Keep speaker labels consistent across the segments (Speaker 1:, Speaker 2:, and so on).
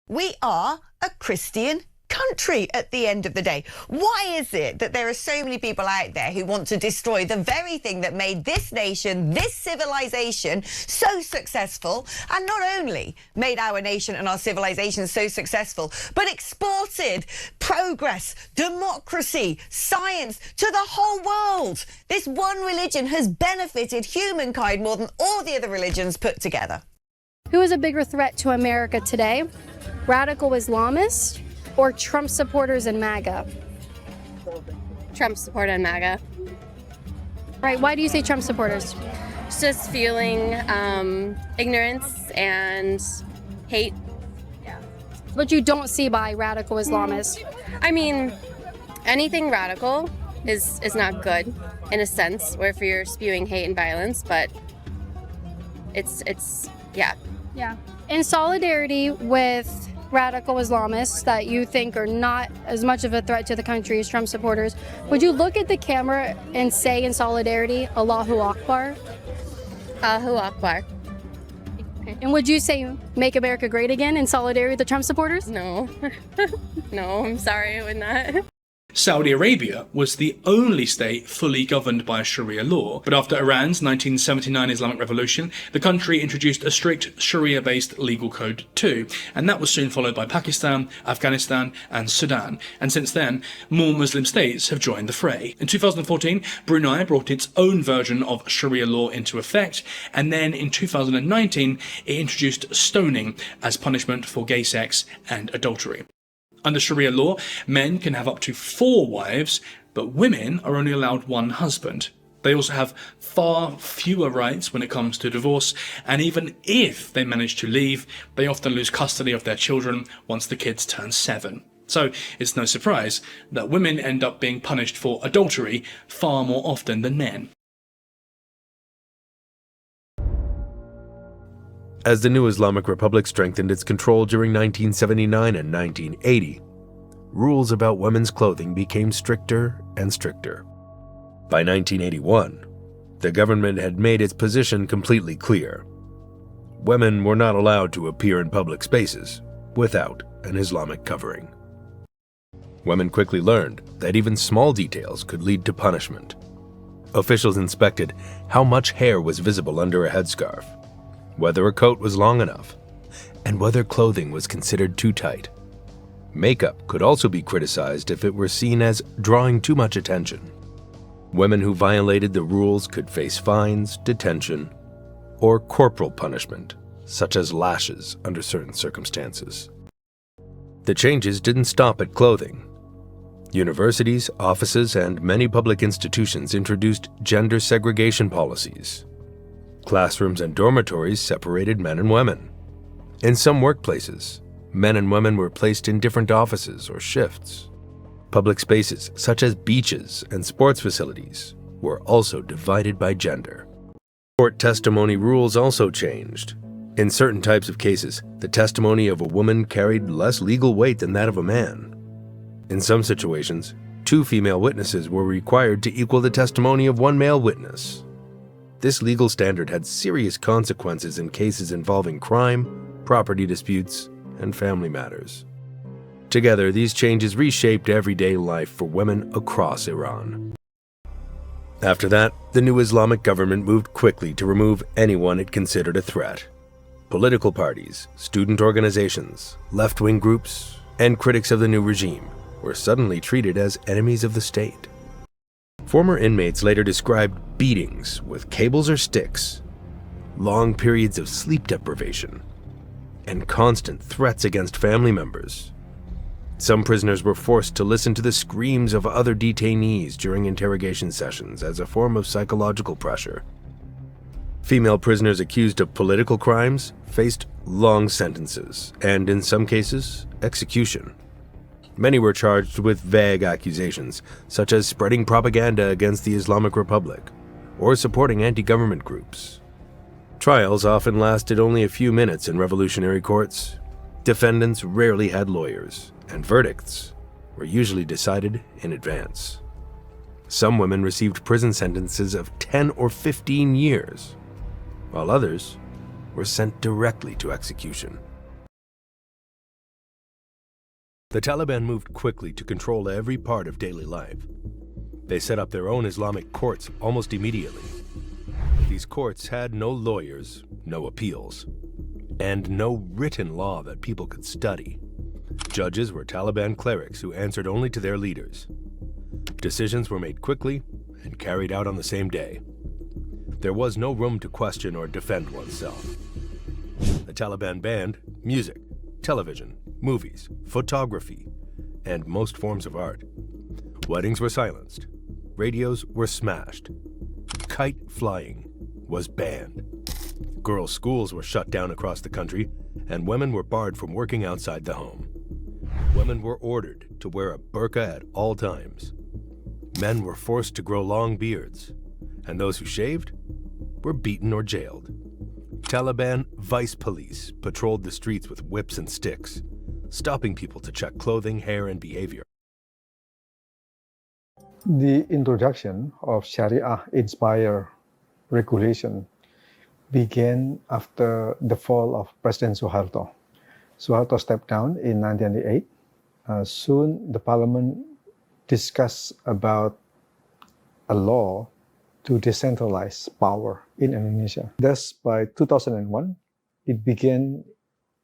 Speaker 1: We are a Christian country at the end of the day. Why is it that there are so many people out there who want to destroy the very thing that made this nation, this civilization so successful, and not only made our nation and our civilization so successful, but exported progress, democracy, science to the whole world? This one religion has benefited humankind more than all the other religions put together.
Speaker 2: Who is a bigger threat to America today? Radical Islamists or Trump supporters and MAGA?
Speaker 3: Trump supporter and MAGA.
Speaker 2: Right, why do you say Trump supporters?
Speaker 3: Just feeling ignorance and hate.
Speaker 2: What you don't see by radical Islamists?
Speaker 3: I mean, anything radical is not good in a sense, where if you're spewing hate and violence, but it's yeah.
Speaker 2: Yeah. In solidarity with radical Islamists that you think are not as much of a threat to the country as Trump supporters, would you look at the camera and say in solidarity, Allahu Akbar?
Speaker 3: Allahu Akbar.
Speaker 2: Okay. And would you say make America great again in solidarity with the Trump supporters?
Speaker 3: No. No, I'm sorry, I would not.
Speaker 4: Saudi Arabia was the only state fully governed by Sharia law, but after Iran's 1979 Islamic Revolution, the country introduced a strict Sharia-based legal code too, and that was soon followed by Pakistan, Afghanistan and Sudan, and since then, more Muslim states have joined the fray. In 2014, Brunei brought its own version of Sharia law into effect, and then in 2019, it introduced stoning as punishment for gay sex and adultery. Under Sharia law, men can have up to 4 wives, but women are only allowed 1 husband. They also have far fewer rights when it comes to divorce, and even if they manage to leave, they often lose custody of their children once the kids turn 7. So it's no surprise that women end up being punished for adultery far more often than men.
Speaker 5: As the new Islamic Republic strengthened its control during 1979 and 1980, rules about women's clothing became stricter and stricter. By 1981, the government had made its position completely clear. Women were not allowed to appear in public spaces without an Islamic covering. Women quickly learned that even small details could lead to punishment. Officials inspected how much hair was visible under a headscarf, whether a coat was long enough, and whether clothing was considered too tight. Makeup could also be criticized if it were seen as drawing too much attention. Women who violated the rules could face fines, detention, or corporal punishment, such as lashes under certain circumstances. The changes didn't stop at clothing. Universities, offices, and many public institutions introduced gender segregation policies. Classrooms and dormitories separated men and women. In some workplaces, men and women were placed in different offices or shifts. Public spaces, such as beaches and sports facilities, were also divided by gender. Court testimony rules also changed. In certain types of cases, the testimony of a woman carried less legal weight than that of a man. In some situations, 2 female witnesses were required to equal the testimony of 1 male witness. This legal standard had serious consequences in cases involving crime, property disputes, and family matters. Together, these changes reshaped everyday life for women across Iran. After that, the new Islamic government moved quickly to remove anyone it considered a threat. Political parties, student organizations, left-wing groups, and critics of the new regime were suddenly treated as enemies of the state. Former inmates later described beatings with cables or sticks, long periods of sleep deprivation, and constant threats against family members. Some prisoners were forced to listen to the screams of other detainees during interrogation sessions as a form of psychological pressure. Female prisoners accused of political crimes faced long sentences and, in some cases, execution. Many were charged with vague accusations, such as spreading propaganda against the Islamic Republic or supporting anti-government groups. Trials often lasted only a few minutes in revolutionary courts. Defendants rarely had lawyers, and verdicts were usually decided in advance. Some women received prison sentences of 10 or 15 years, while others were sent directly to execution. The Taliban moved quickly to control every part of daily life. They set up their own Islamic courts almost immediately. These courts had no lawyers, no appeals, and no written law that people could study. Judges were Taliban clerics who answered only to their leaders. Decisions were made quickly and carried out on the same day. There was no room to question or defend oneself. The Taliban banned music, television, movies, photography, and most forms of art. Weddings were silenced. Radios were smashed. Kite flying was banned. Girls' schools were shut down across the country, and women were barred from working outside the home. Women were ordered to wear a burqa at all times. Men were forced to grow long beards, and those who shaved were beaten or jailed. Taliban vice police patrolled the streets with whips and sticks, stopping people to check clothing, hair, and behavior.
Speaker 6: The introduction of Sharia-inspired regulation began after the fall of President Suharto. Suharto stepped down in 1998. Soon, the parliament discussed about a law to decentralize power in Indonesia. Thus, by 2001, it began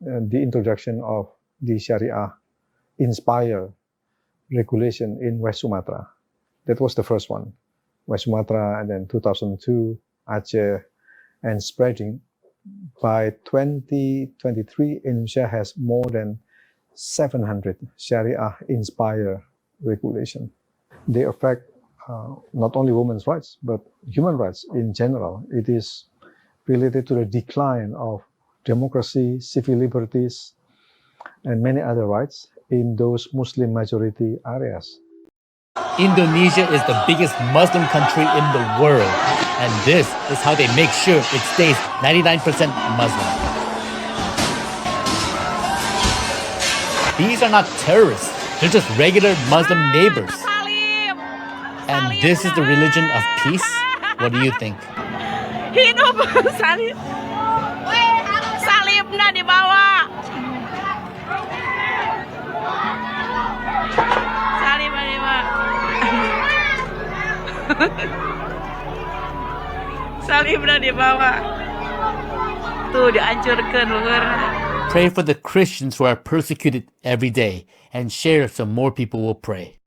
Speaker 6: the introduction of the Sharia-inspired regulation in West Sumatra. That was the first one. West Sumatra, and then 2002, Aceh, and spreading. By 2023, Indonesia has more than 700 Sharia-inspired regulation. They affect not only women's rights, but human rights in general. It is related to the decline of democracy, civil liberties, and many other rights in those Muslim majority areas.
Speaker 7: Indonesia is the biggest Muslim country in the world, and this is how they make sure it stays 99% Muslim. These are not terrorists, they're just regular Muslim neighbors. And this is the religion of peace? What do you think?
Speaker 8: Hidup salib. Salibnya dibawa. Salibnya dibawa. Salibnya dibawa. Tuh dihancurkan luar.
Speaker 7: Pray for the Christians who are persecuted every day and share so more people will pray.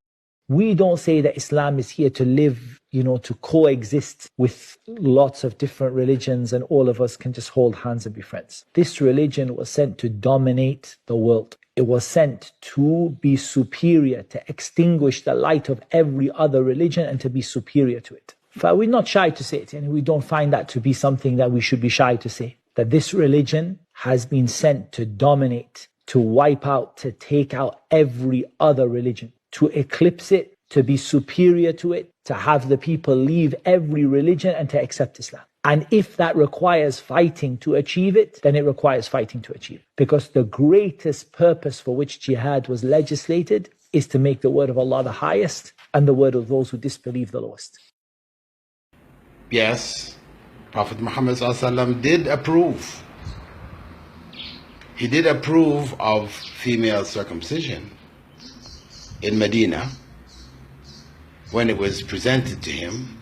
Speaker 9: We don't say that Islam is here to live, to coexist with lots of different religions and all of us can just hold hands and be friends. This religion was sent to dominate the world. It was sent to be superior, to extinguish the light of every other religion and to be superior to it. We're not shy to say it, and we don't find that to be something that we should be shy to say. That this religion has been sent to dominate, to wipe out, to take out every other religion, to eclipse it, to be superior to it, to have the people leave every religion and to accept Islam. And if that requires fighting to achieve it, then it requires fighting to achieve it. Because the greatest purpose for which jihad was legislated is to make the word of Allah the highest and the word of those who disbelieve the lowest.
Speaker 10: Yes, Prophet Muhammad ﷺ did approve. He did approve of female circumcision in Medina when it was presented to him,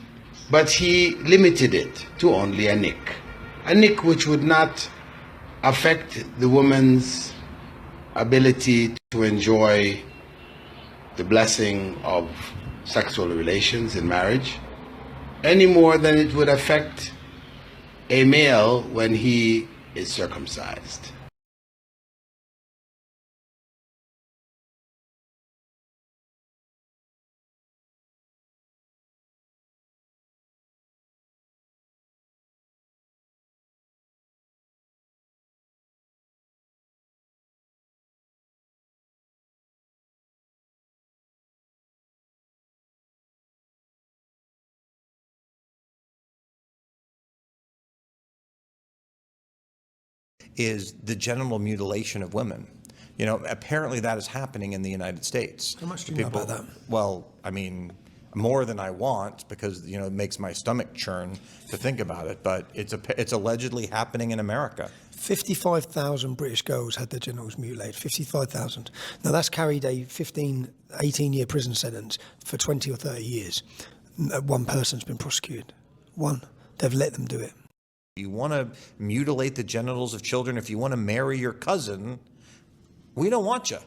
Speaker 10: but he limited it to only a nick which would not affect the woman's ability to enjoy the blessing of sexual relations in marriage any more than it would affect a male when he is circumcised.
Speaker 11: Is the genital mutilation of women. Apparently that is happening in the United States.
Speaker 12: How much do you know about that?
Speaker 11: Well, more than I want, because it makes my stomach churn to think about it. But it's allegedly happening in America.
Speaker 12: 55,000 British girls had their genitals mutilated. 55,000. Now that's carried a 15, 18-year prison sentence for 20 or 30 years. One person's been prosecuted. One. They've let them do it.
Speaker 11: If you want to mutilate the genitals of children, if you want to marry your cousin, we don't want you.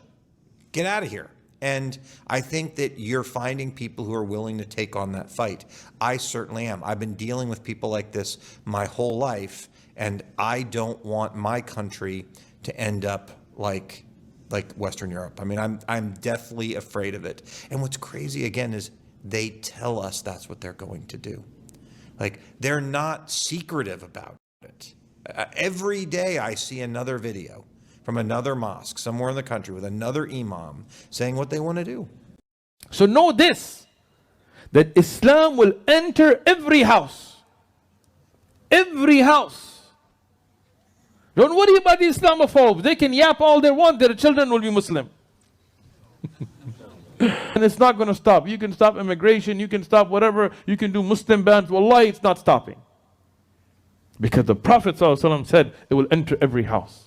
Speaker 11: Get out of here. And I think that you're finding people who are willing to take on that fight. I certainly am. I've been dealing with people like this my whole life, and I don't want my country to end up like Western Europe. I mean, I'm deathly afraid of it. And what's crazy again is they tell us that's what they're going to do. Like, they're not secretive about it. Every day I see another video from another mosque somewhere in the country with another imam saying what they want to do.
Speaker 13: So know this, that Islam will enter every house. Every house. Don't worry about the Islamophobes. They can yap all they want, their children will be Muslim. And it's not going to stop. You can stop immigration, you can stop whatever, you can do Muslim bans. Wallahi, it's not stopping. Because the Prophet ﷺ said it will enter every house.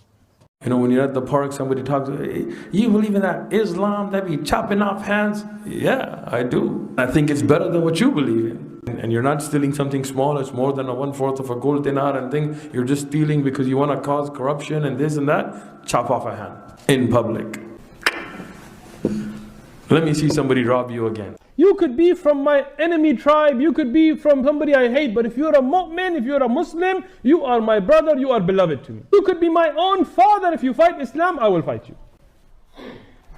Speaker 14: You know, when you're at the park, somebody talks, hey, you believe in that Islam that be chopping off hands? Yeah, I do. I think it's better than what you believe in. And you're not stealing something small, it's more than a 1/4 of a gold dinar and thing. You're just stealing because you want to cause corruption and this and that. Chop off a hand in public. Let me see somebody rob you again.
Speaker 13: You could be from my enemy tribe, you could be from somebody I hate, but if you're a mu'min, if you're a Muslim, you are my brother, you are beloved to me. You could be my own father. If you fight Islam, I will fight you.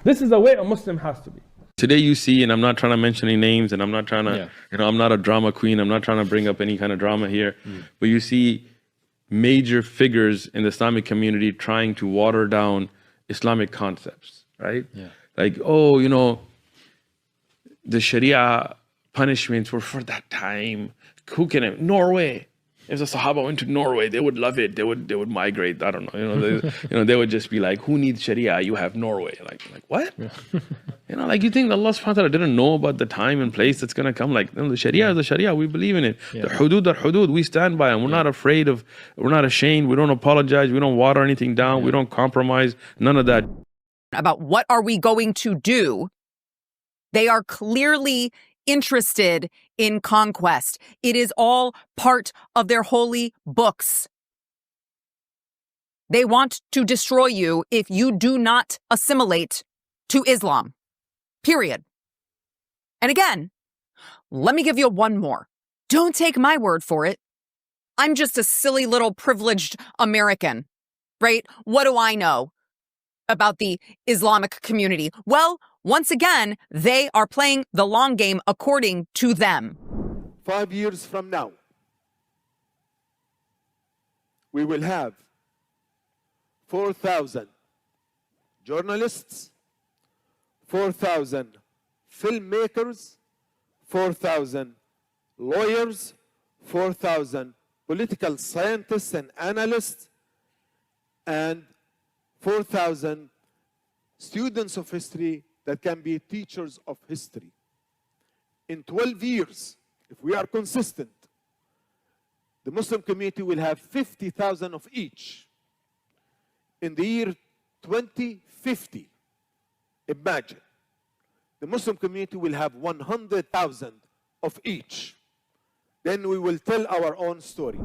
Speaker 13: This is the way a Muslim has to be.
Speaker 15: Today you see, and I'm not trying to mention any names, and I'm not trying to, I'm not a drama queen, I'm not trying to bring up any kind of drama here, but you see major figures in the Islamic community trying to water down Islamic concepts, right? Like, oh, the Sharia punishments were for that time. Who can it? Norway. If the Sahaba went to Norway, they would love it. They would migrate. I don't know. They would just be like, who needs Sharia? You have Norway. Like what? Like you think Allah subhanahu wa ta'ala didn't know about the time and place that's gonna come? Like, the Sharia is the Sharia. We believe in it. The hudud are hudud. We stand by them. We're not afraid of. We're not ashamed. We don't apologize. We don't water anything down. We don't compromise. None of that.
Speaker 16: About what are we going to do? They are clearly interested in conquest. It is all part of their holy books. They want to destroy you if you do not assimilate to Islam. Period. And again, let me give you one more. Don't take my word for it. I'm just a silly little privileged American, right? What do I know about the Islamic community? Well, once again, they are playing the long game according to them.
Speaker 17: 5 years from now, we will have 4,000 journalists, 4,000 filmmakers, 4,000 lawyers, 4,000 political scientists and analysts, and 4,000 students of history that can be teachers of history. In 12 years, if we are consistent, the Muslim community will have 50,000 of each. In the year 2050, imagine, the Muslim community will have 100,000 of each. Then we will tell our own story.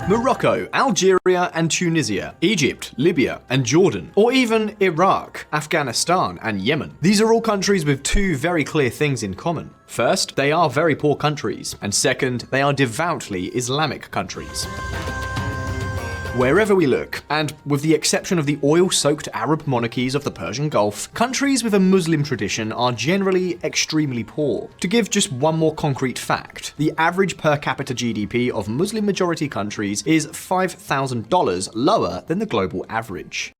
Speaker 18: Morocco, Algeria and Tunisia, Egypt, Libya and Jordan, or even Iraq, Afghanistan and Yemen. These are all countries with two very clear things in common. First, they are very poor countries, and second, they are devoutly Islamic countries. Wherever we look, and with the exception of the oil-soaked Arab monarchies of the Persian Gulf, countries with a Muslim tradition are generally extremely poor. To give just one more concrete fact, the average per capita GDP of Muslim-majority countries is $5,000 lower than the global average.